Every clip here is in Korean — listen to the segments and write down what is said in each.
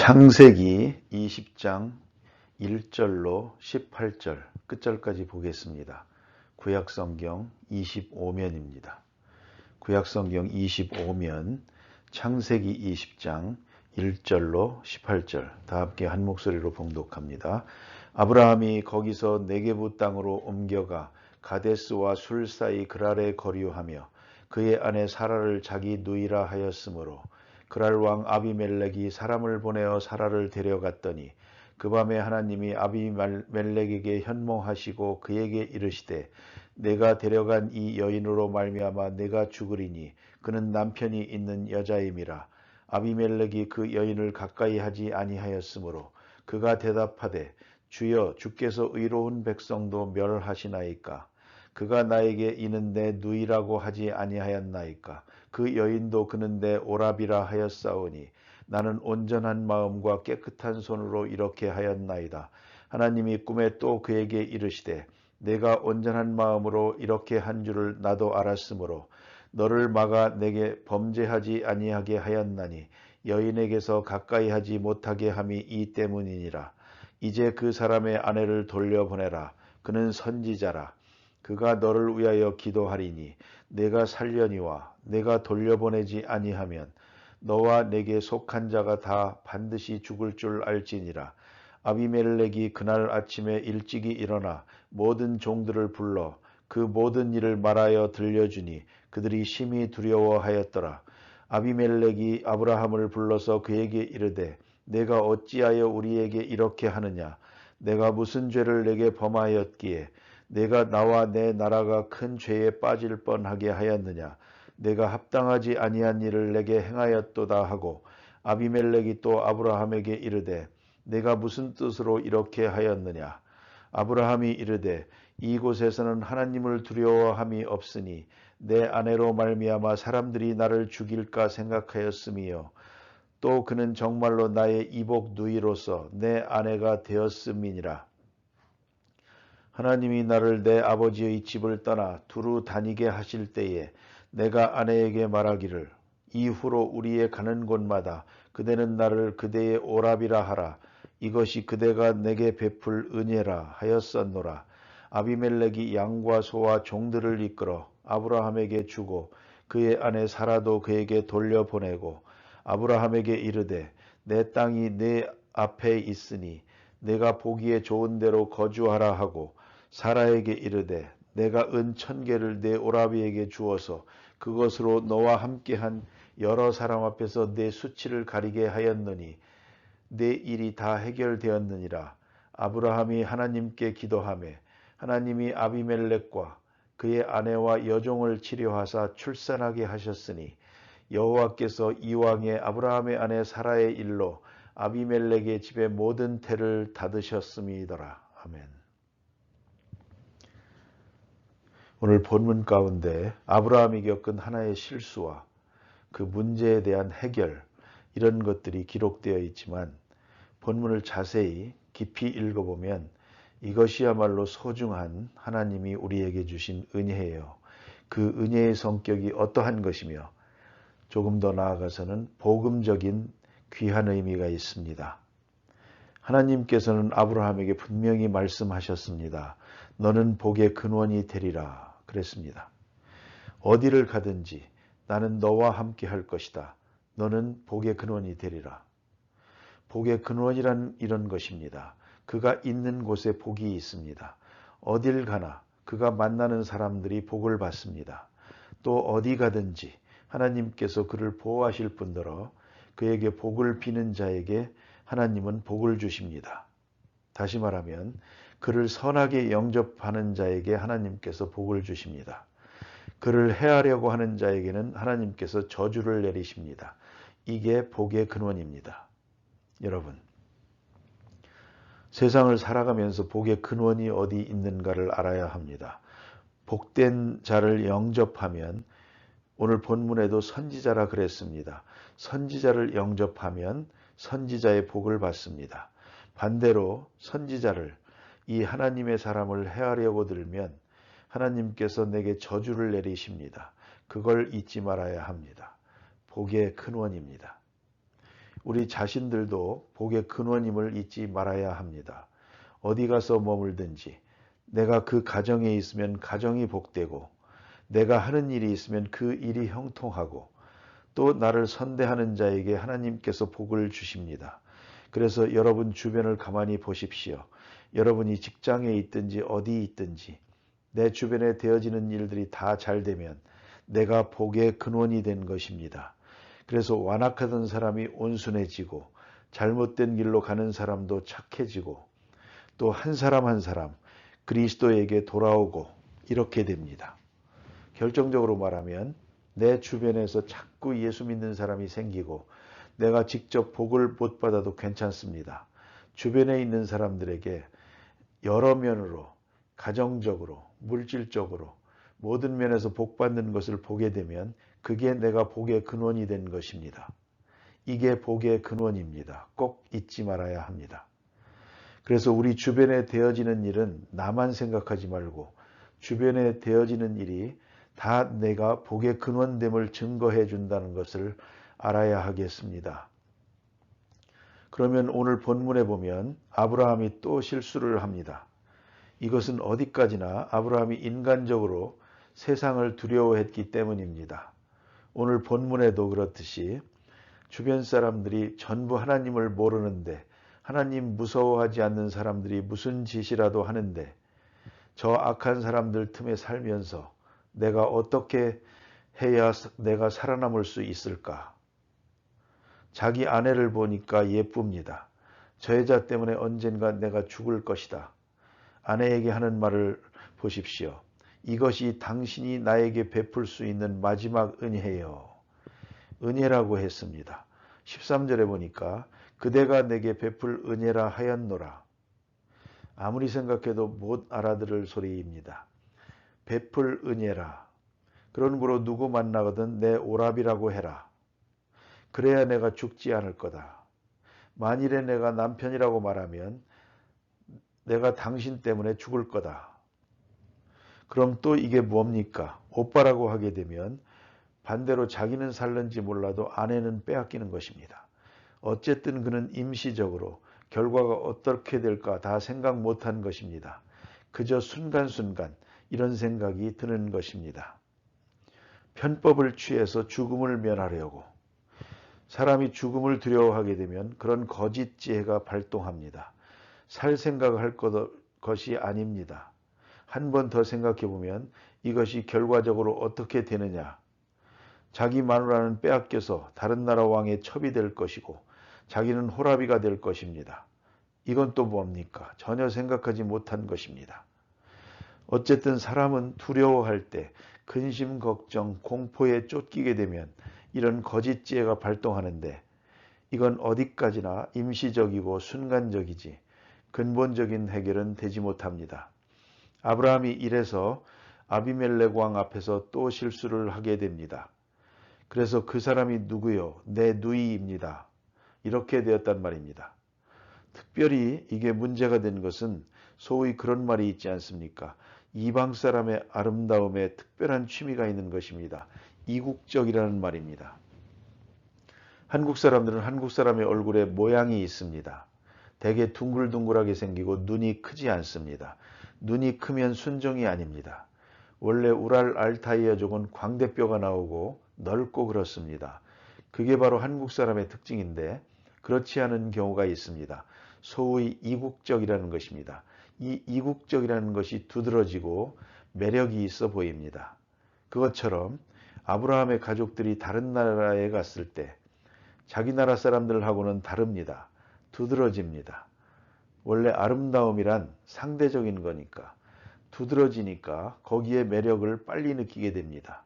창세기 20장 1절로 18절 끝절까지 보겠습니다. 구약성경 25면입니다. 구약성경 25면 창세기 20장 1절로 18절 다 함께 한 목소리로 봉독합니다. 아브라함이 거기서 네게부 땅으로 옮겨가 가데스와 술 사이 그랄에 거류하며 그의 아내 사라를 자기 누이라 하였으므로 그랄 왕 아비멜렉이 사람을 보내어 사라를 데려갔더니 그 밤에 하나님이 아비멜렉에게 현몽하시고 그에게 이르시되 내가 데려간 이 여인으로 말미암아 내가 죽으리니 그는 남편이 있는 여자임이라. 아비멜렉이 그 여인을 가까이 하지 아니하였으므로 그가 대답하되 주여 주께서 의로운 백성도 멸하시나이까. 그가 나에게 이는 내 누이라고 하지 아니하였나이까. 그 여인도 그는 내 오라비라 하였사오니 나는 온전한 마음과 깨끗한 손으로 이렇게 하였나이다. 하나님이 꿈에 또 그에게 이르시되 내가 온전한 마음으로 이렇게 한 줄을 나도 알았으므로 너를 막아 내게 범죄하지 아니하게 하였나니 여인에게서 가까이 하지 못하게 함이 이 때문이니라. 이제 그 사람의 아내를 돌려보내라. 그는 선지자라. 그가 너를 위하여 기도하리니 내가 살려니와 내가 돌려보내지 아니하면 너와 내게 속한 자가 다 반드시 죽을 줄 알지니라. 아비멜렉이 그날 아침에 일찍이 일어나 모든 종들을 불러 그 모든 일을 말하여 들려주니 그들이 심히 두려워하였더라. 아비멜렉이 아브라함을 불러서 그에게 이르되 내가 어찌하여 우리에게 이렇게 하느냐. 내가 무슨 죄를 내게 범하였기에 내가 나와 내 나라가 큰 죄에 빠질 뻔하게 하였느냐. 내가 합당하지 아니한 일을 내게 행하였도다 하고 아비멜렉이 또 아브라함에게 이르되 내가 무슨 뜻으로 이렇게 하였느냐. 아브라함이 이르되 이곳에서는 하나님을 두려워함이 없으니 내 아내로 말미암아 사람들이 나를 죽일까 생각하였음이요 또 그는 정말로 나의 이복 누이로서 내 아내가 되었음이니라. 하나님이 나를 내 아버지의 집을 떠나 두루 다니게 하실 때에 내가 아내에게 말하기를 이후로 우리의 가는 곳마다 그대는 나를 그대의 오라비라 하라. 이것이 그대가 내게 베풀 은혜라 하였었노라. 아비멜렉이 양과 소와 종들을 이끌어 아브라함에게 주고 그의 아내 사라도 그에게 돌려보내고 아브라함에게 이르되 내 땅이 내 앞에 있으니 내가 보기에 좋은 데로 거주하라 하고 사라에게 이르되 내가 은 1000개를 내 오라비에게 주어서 그것으로 너와 함께한 여러 사람 앞에서 내 수치를 가리게 하였느니 내 일이 다 해결되었느니라. 아브라함이 하나님께 기도하매 하나님이 아비멜렉과 그의 아내와 여종을 치료하사 출산하게 하셨으니 여호와께서 이왕에 아브라함의 아내 사라의 일로 아비멜렉의 집의 모든 태를 닫으셨음이더라. 아멘. 오늘 본문 가운데 아브라함이 겪은 하나의 실수와 그 문제에 대한 해결 이런 것들이 기록되어 있지만 본문을 자세히 깊이 읽어보면 이것이야말로 소중한 하나님이 우리에게 주신 은혜예요. 그 은혜의 성격이 어떠한 것이며 조금 더 나아가서는 복음적인 귀한 의미가 있습니다. 하나님께서는 아브라함에게 분명히 말씀하셨습니다. 너는 복의 근원이 되리라 그랬습니다. 어디를 가든지 나는 너와 함께 할 것이다. 너는 복의 근원이 되리라. 복의 근원이란 이런 것입니다. 그가 있는 곳에 복이 있습니다. 어딜 가나 그가 만나는 사람들이 복을 받습니다. 또 어디 가든지 하나님께서 그를 보호하실 뿐더러 그에게 복을 비는 자에게 하나님은 복을 주십니다. 다시 말하면 그를 선하게 영접하는 자에게 하나님께서 복을 주십니다. 그를 해하려고 하는 자에게는 하나님께서 저주를 내리십니다. 이게 복의 근원입니다. 여러분, 세상을 살아가면서 복의 근원이 어디 있는가를 알아야 합니다. 복된 자를 영접하면 오늘 본문에도 선지자라 그랬습니다. 선지자를 영접하면 선지자의 복을 받습니다. 반대로 선지자를 이 하나님의 사람을 해하려고 들면 하나님께서 내게 저주를 내리십니다. 그걸 잊지 말아야 합니다. 복의 근원입니다. 우리 자신들도 복의 근원임을 잊지 말아야 합니다. 어디 가서 머물든지 내가 그 가정에 있으면 가정이 복되고 내가 하는 일이 있으면 그 일이 형통하고 또 나를 선대하는 자에게 하나님께서 복을 주십니다. 그래서 여러분 주변을 가만히 보십시오. 여러분이 직장에 있든지 어디 있든지 내 주변에 되어지는 일들이 다 잘 되면 내가 복의 근원이 된 것입니다. 그래서 완악하던 사람이 온순해지고 잘못된 길로 가는 사람도 착해지고 또 한 사람 한 사람 그리스도에게 돌아오고 이렇게 됩니다. 결정적으로 말하면 내 주변에서 자꾸 예수 믿는 사람이 생기고 내가 직접 복을 못 받아도 괜찮습니다. 주변에 있는 사람들에게 여러 면으로 가정적으로 물질적으로 모든 면에서 복받는 것을 보게 되면 그게 내가 복의 근원이 된 것입니다. 이게 복의 근원입니다. 꼭 잊지 말아야 합니다. 그래서 우리 주변에 되어지는 일은 나만 생각하지 말고 주변에 되어지는 일이 다 내가 복의 근원됨을 증거해 준다는 것을 알아야 하겠습니다. 그러면 오늘 본문에 보면 아브라함이 또 실수를 합니다. 이것은 어디까지나 아브라함이 인간적으로 세상을 두려워했기 때문입니다. 오늘 본문에도 그렇듯이 주변 사람들이 전부 하나님을 모르는데 하나님 무서워하지 않는 사람들이 무슨 짓이라도 하는데 저 악한 사람들 틈에 살면서 내가 어떻게 해야 내가 살아남을 수 있을까? 자기 아내를 보니까 예쁩니다. 저 여자 때문에 언젠가 내가 죽을 것이다. 아내에게 하는 말을 보십시오. 이것이 당신이 나에게 베풀 수 있는 마지막 은혜요. 은혜라고 했습니다. 13절에 보니까 그대가 내게 베풀 은혜라 하였노라. 아무리 생각해도 못 알아들을 소리입니다. 베풀 은혜라. 그러므로 누구 만나거든 내 오랍이라고 해라. 그래야 내가 죽지 않을 거다. 만일에 내가 남편이라고 말하면 내가 당신 때문에 죽을 거다. 그럼 또 이게 뭡니까? 오빠라고 하게 되면 반대로 자기는 살는지 몰라도 아내는 빼앗기는 것입니다. 어쨌든 그는 임시적으로 결과가 어떻게 될까 다 생각 못한 것입니다. 그저 순간순간 이런 생각이 드는 것입니다. 편법을 취해서 죽음을 면하려고 사람이 죽음을 두려워하게 되면 그런 거짓 지혜가 발동합니다. 살 생각을 할 것이 아닙니다. 한 번 더 생각해 보면 이것이 결과적으로 어떻게 되느냐. 자기 마누라는 빼앗겨서 다른 나라 왕의 첩이 될 것이고 자기는 호라비가 될 것입니다. 이건 또 뭡니까? 전혀 생각하지 못한 것입니다. 어쨌든 사람은 두려워할 때 근심, 걱정, 공포에 쫓기게 되면 이런 거짓 지혜가 발동하는데 이건 어디까지나 임시적이고 순간적이지 근본적인 해결은 되지 못합니다. 아브라함이 이래서 아비멜렉 왕 앞에서 또 실수를 하게 됩니다. 그래서 그 사람이 누구요? 내 누이입니다. 이렇게 되었단 말입니다. 특별히 이게 문제가 된 것은 소위 그런 말이 있지 않습니까? 이방 사람의 아름다움에 특별한 취미가 있는 것입니다. 이국적이라는 말입니다. 한국 사람들은 한국 사람의 얼굴에 모양이 있습니다. 되게 둥글둥글하게 생기고 눈이 크지 않습니다. 눈이 크면 순종이 아닙니다. 원래 우랄 알타이어족은 광대뼈가 나오고 넓고 그렇습니다. 그게 바로 한국 사람의 특징인데 그렇지 않은 경우가 있습니다. 소위 이국적이라는 것입니다. 이 이국적이라는 것이 두드러지고 매력이 있어 보입니다. 그것처럼 아브라함의 가족들이 다른 나라에 갔을 때 자기 나라 사람들하고는 다릅니다. 두드러집니다. 원래 아름다움이란 상대적인 거니까 두드러지니까 거기에 매력을 빨리 느끼게 됩니다.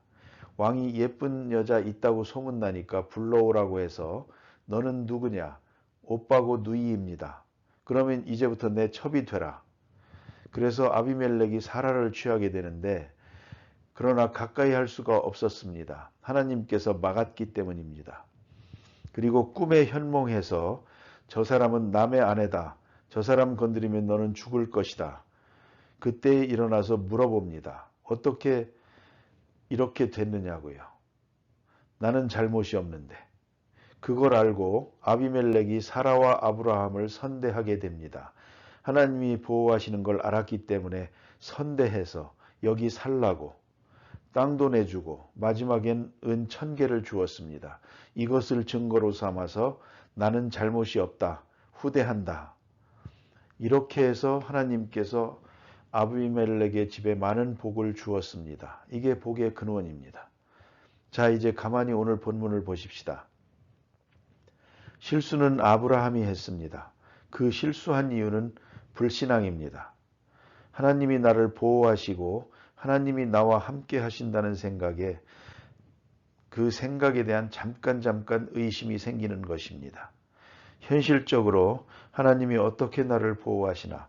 왕이 예쁜 여자 있다고 소문나니까 불러오라고 해서 너는 누구냐? 오빠고 누이입니다. 그러면 이제부터 내 첩이 되라. 그래서 아비멜렉이 사라를 취하게 되는데 그러나 가까이 할 수가 없었습니다. 하나님께서 막았기 때문입니다. 그리고 꿈에 현몽해서 저 사람은 남의 아내다. 저 사람 건드리면 너는 죽을 것이다. 그때 일어나서 물어봅니다. 어떻게 이렇게 됐느냐고요. 나는 잘못이 없는데. 그걸 알고 아비멜렉이 사라와 아브라함을 선대하게 됩니다. 하나님이 보호하시는 걸 알았기 때문에 선대해서 여기 살라고 땅도 내주고 마지막엔 은 1000개를 주었습니다. 이것을 증거로 삼아서 나는 잘못이 없다. 후대한다. 이렇게 해서 하나님께서 아비멜렉의 집에 많은 복을 주었습니다. 이게 복의 근원입니다. 자, 이제 가만히 오늘 본문을 보십시다. 실수는 아브라함이 했습니다. 그 실수한 이유는 불신앙입니다. 하나님이 나를 보호하시고 하나님이 나와 함께 하신다는 생각에 그 생각에 대한 잠깐 의심이 생기는 것입니다. 현실적으로 하나님이 어떻게 나를 보호하시나,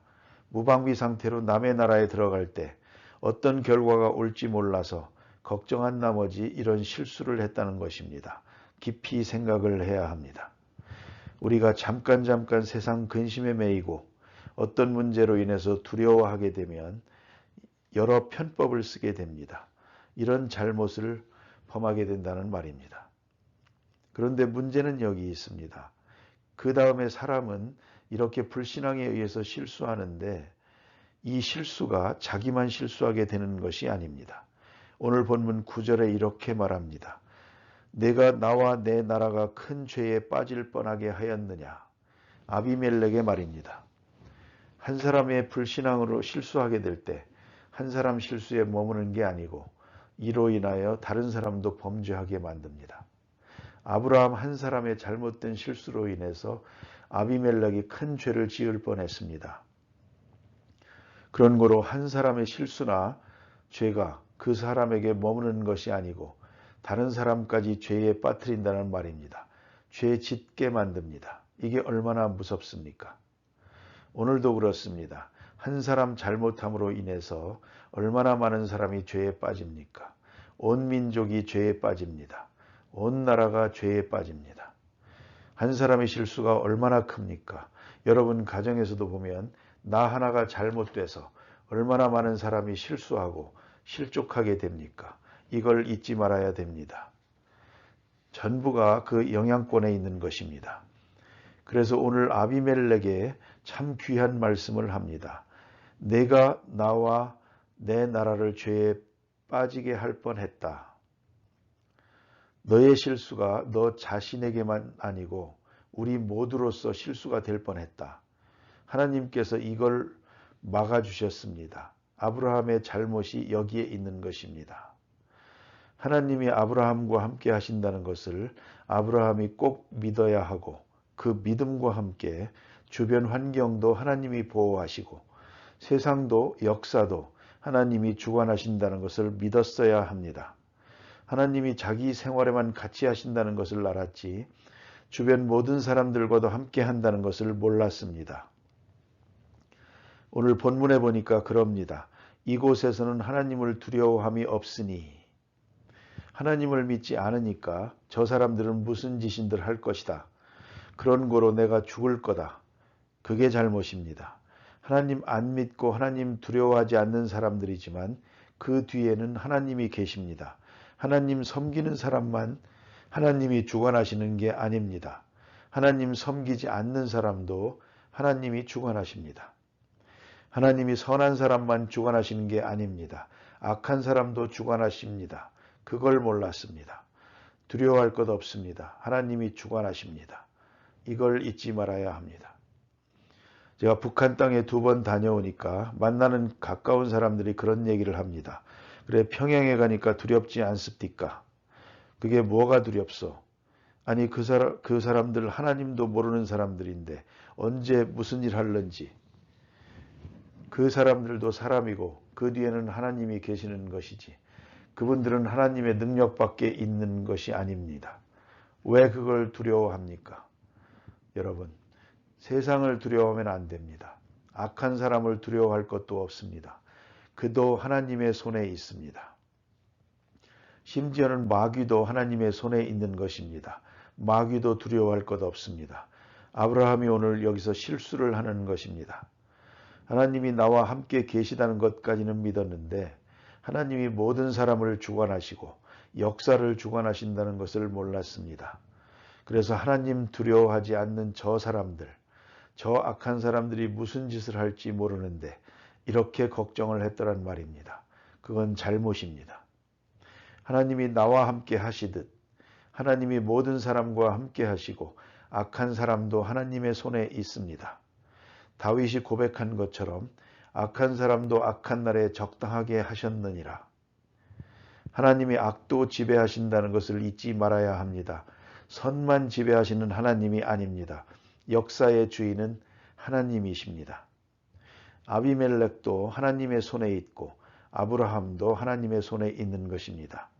무방비 상태로 남의 나라에 들어갈 때 어떤 결과가 올지 몰라서 걱정한 나머지 이런 실수를 했다는 것입니다. 깊이 생각을 해야 합니다. 우리가 잠깐 세상 근심에 매이고 어떤 문제로 인해서 두려워하게 되면 여러 편법을 쓰게 됩니다. 이런 잘못을 범하게 된다는 말입니다. 그런데 문제는 여기 있습니다. 그 다음에 사람은 이렇게 불신앙에 의해서 실수하는데 이 실수가 자기만 실수하게 되는 것이 아닙니다. 오늘 본문 9절에 이렇게 말합니다. 내가 나와 내 나라가 큰 죄에 빠질 뻔하게 하였느냐. 아비멜렉의 말입니다. 한 사람의 불신앙으로 실수하게 될 때 한 사람 실수에 머무는 게 아니고 이로 인하여 다른 사람도 범죄하게 만듭니다. 아브라함 한 사람의 잘못된 실수로 인해서 아비멜렉이 큰 죄를 지을 뻔했습니다. 그런 거로 한 사람의 실수나 죄가 그 사람에게 머무는 것이 아니고 다른 사람까지 죄에 빠뜨린다는 말입니다. 죄 짓게 만듭니다. 이게 얼마나 무섭습니까? 오늘도 그렇습니다. 한 사람 잘못함으로 인해서 얼마나 많은 사람이 죄에 빠집니까? 온 민족이 죄에 빠집니다. 온 나라가 죄에 빠집니다. 한 사람의 실수가 얼마나 큽니까? 여러분 가정에서도 보면 나 하나가 잘못돼서 얼마나 많은 사람이 실수하고 실족하게 됩니까? 이걸 잊지 말아야 됩니다. 전부가 그 영향권에 있는 것입니다. 그래서 오늘 아비멜렉에 참 귀한 말씀을 합니다. 내가 나와 내 나라를 죄에 빠지게 할 뻔했다. 너의 실수가 너 자신에게만 아니고 우리 모두로서 실수가 될 뻔했다. 하나님께서 이걸 막아주셨습니다. 아브라함의 잘못이 여기에 있는 것입니다. 하나님이 아브라함과 함께 하신다는 것을 아브라함이 꼭 믿어야 하고 그 믿음과 함께 주변 환경도 하나님이 보호하시고 세상도 역사도 하나님이 주관하신다는 것을 믿었어야 합니다. 하나님이 자기 생활에만 같이 하신다는 것을 알았지 주변 모든 사람들과도 함께 한다는 것을 몰랐습니다. 오늘 본문에 보니까 그럽니다. 이곳에서는 하나님을 두려워함이 없으니 하나님을 믿지 않으니까 저 사람들은 무슨 짓인들 할 것이다. 그런 거로 내가 죽을 거다. 그게 잘못입니다. 하나님 안 믿고 하나님 두려워하지 않는 사람들이지만 그 뒤에는 하나님이 계십니다. 하나님 섬기는 사람만 하나님이 주관하시는 게 아닙니다. 하나님 섬기지 않는 사람도 하나님이 주관하십니다. 하나님이 선한 사람만 주관하시는 게 아닙니다. 악한 사람도 주관하십니다. 그걸 몰랐습니다. 두려워할 것 없습니다. 하나님이 주관하십니다. 이걸 잊지 말아야 합니다. 제가 북한 땅에 2번 다녀오니까 만나는 가까운 사람들이 그런 얘기를 합니다. 그래 평양에 가니까 두렵지 않습니까? 그게 뭐가 두렵소? 아니 그 사람들 하나님도 모르는 사람들인데 언제 무슨 일 할런지 그 사람들도 사람이고 그 뒤에는 하나님이 계시는 것이지 그분들은 하나님의 능력밖에 있는 것이 아닙니다. 왜 그걸 두려워합니까? 여러분 세상을 두려워하면 안 됩니다. 악한 사람을 두려워할 것도 없습니다. 그도 하나님의 손에 있습니다. 심지어는 마귀도 하나님의 손에 있는 것입니다. 마귀도 두려워할 것 없습니다. 아브라함이 오늘 여기서 실수를 하는 것입니다. 하나님이 나와 함께 계시다는 것까지는 믿었는데 하나님이 모든 사람을 주관하시고 역사를 주관하신다는 것을 몰랐습니다. 그래서 하나님 두려워하지 않는 저 사람들, 저 악한 사람들이 무슨 짓을 할지 모르는데 이렇게 걱정을 했더란 말입니다. 그건 잘못입니다. 하나님이 나와 함께 하시듯 하나님이 모든 사람과 함께 하시고 악한 사람도 하나님의 손에 있습니다. 다윗이 고백한 것처럼 악한 사람도 악한 날에 적당하게 하셨느니라. 하나님이 악도 지배하신다는 것을 잊지 말아야 합니다. 선만 지배하시는 하나님이 아닙니다. 역사의 주인은 하나님이십니다. 아비멜렉도 하나님의 손에 있고 아브라함도 하나님의 손에 있는 것입니다.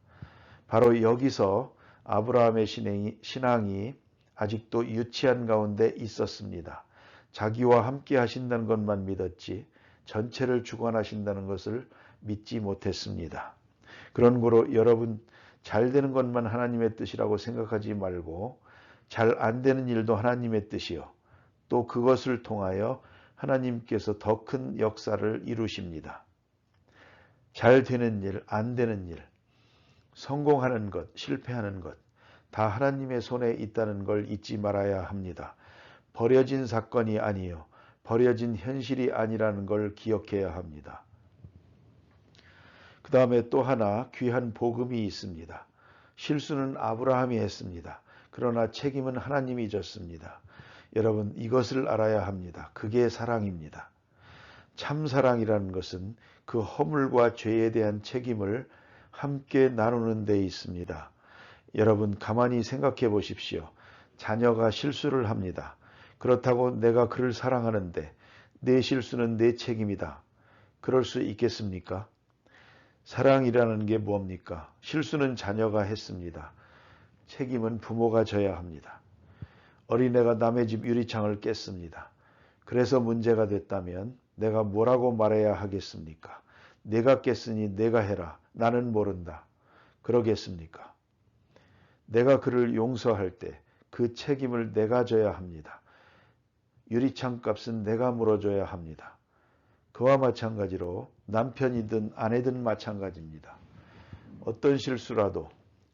바로 여기서 아브라함의 신앙이 아직도 유치한 가운데 있었습니다. 자기와 함께 하신다는 것만 믿었지 전체를 주관하신다는 것을 믿지 못했습니다. 그런 거로 여러분 잘 되는 것만 하나님의 뜻이라고 생각하지 말고 잘 안 되는 일도 하나님의 뜻이요. 또 그것을 통하여 하나님께서 더 큰 역사를 이루십니다. 잘 되는 일, 안 되는 일, 성공하는 것, 실패하는 것, 다 하나님의 손에 있다는 걸 잊지 말아야 합니다. 버려진 사건이 아니요, 버려진 현실이 아니라는 걸 기억해야 합니다. 그 다음에 또 하나 귀한 복음이 있습니다. 실수는 아브라함이 했습니다. 그러나 책임은 하나님이 졌습니다. 여러분 이것을 알아야 합니다. 그게 사랑입니다. 참 사랑이라는 것은 그 허물과 죄에 대한 책임을 함께 나누는 데 있습니다. 여러분 가만히 생각해 보십시오. 자녀가 실수를 합니다. 그렇다고 내가 그를 사랑하는데 내 실수는 내 책임이다. 그럴 수 있겠습니까? 사랑이라는 게 뭡니까? 실수는 자녀가 했습니다. 책임은 부모가 져야 합니다. 어린애가 남의 집 유리창을 깼습니다. 그래서 문제가 됐다면 내가 뭐라고 말해야 하겠습니까? 내가 깼으니 내가 해라. 나는 모른다. 그러겠습니까? 내가 그를 용서할 때 그 책임을 내가 져야 합니다. 유리창 값은 내가 물어줘야 합니다. 그와 마찬가지로 남편이든 아내든 마찬가지입니다. 어떤 실수라도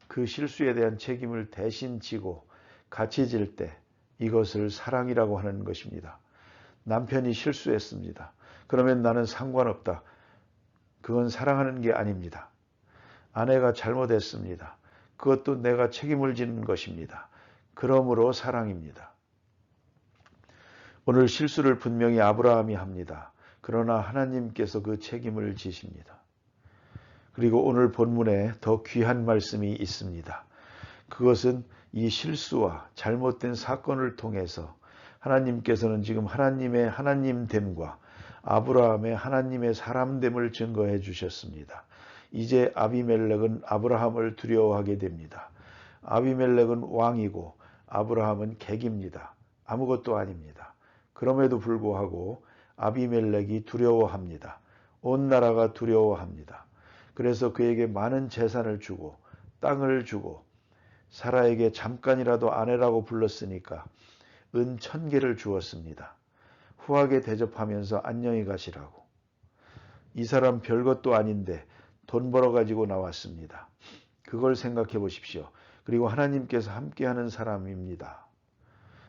그 실수에 대한 책임을 대신 지고 같이 질 때 이것을 사랑이라고 하는 것입니다. 남편이 실수했습니다. 그러면 나는 상관없다. 그건 사랑하는 게 아닙니다. 아내가 잘못했습니다. 그것도 내가 책임을 지는 것입니다. 그러므로 사랑입니다. 오늘 실수를 분명히 아브라함이 합니다. 그러나 하나님께서 그 책임을 지십니다. 그리고 오늘 본문에 더 귀한 말씀이 있습니다. 그것은 이 실수와 잘못된 사건을 통해서 하나님께서는 지금 하나님의 하나님됨과 아브라함의 하나님의 사람됨을 증거해 주셨습니다. 이제 아비멜렉은 아브라함을 두려워하게 됩니다. 아비멜렉은 왕이고 아브라함은 객입니다. 아무것도 아닙니다. 그럼에도 불구하고 아비멜렉이 두려워합니다. 온 나라가 두려워합니다. 그래서 그에게 많은 재산을 주고 땅을 주고 사라에게 잠깐이라도 아내라고 불렀으니까 은 1000개를 주었습니다. 후하게 대접하면서 안녕히 가시라고. 이 사람 별것도 아닌데 돈 벌어가지고 나왔습니다. 그걸 생각해 보십시오. 그리고 하나님께서 함께하는 사람입니다.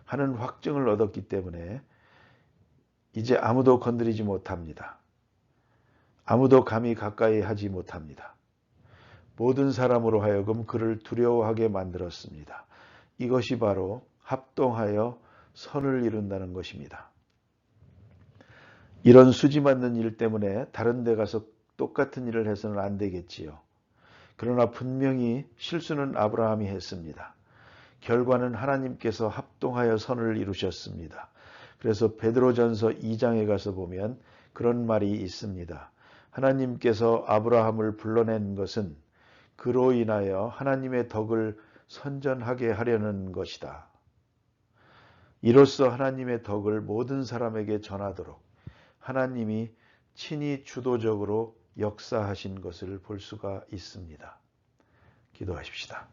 하는 확증을 얻었기 때문에 이제 아무도 건드리지 못합니다. 아무도 감히 가까이 하지 못합니다. 모든 사람으로 하여금 그를 두려워하게 만들었습니다. 이것이 바로 합동하여 선을 이룬다는 것입니다. 이런 수지 맞는 일 때문에 다른 데 가서 똑같은 일을 해서는 안 되겠지요. 그러나 분명히 실수는 아브라함이 했습니다. 결과는 하나님께서 합동하여 선을 이루셨습니다. 그래서 베드로전서 2장에 가서 보면 그런 말이 있습니다. 하나님께서 아브라함을 불러낸 것은 그로 인하여 하나님의 덕을 선전하게 하려는 것이다. 이로써 하나님의 덕을 모든 사람에게 전하도록 하나님이 친히 주도적으로 역사하신 것을 볼 수가 있습니다. 기도하십시다.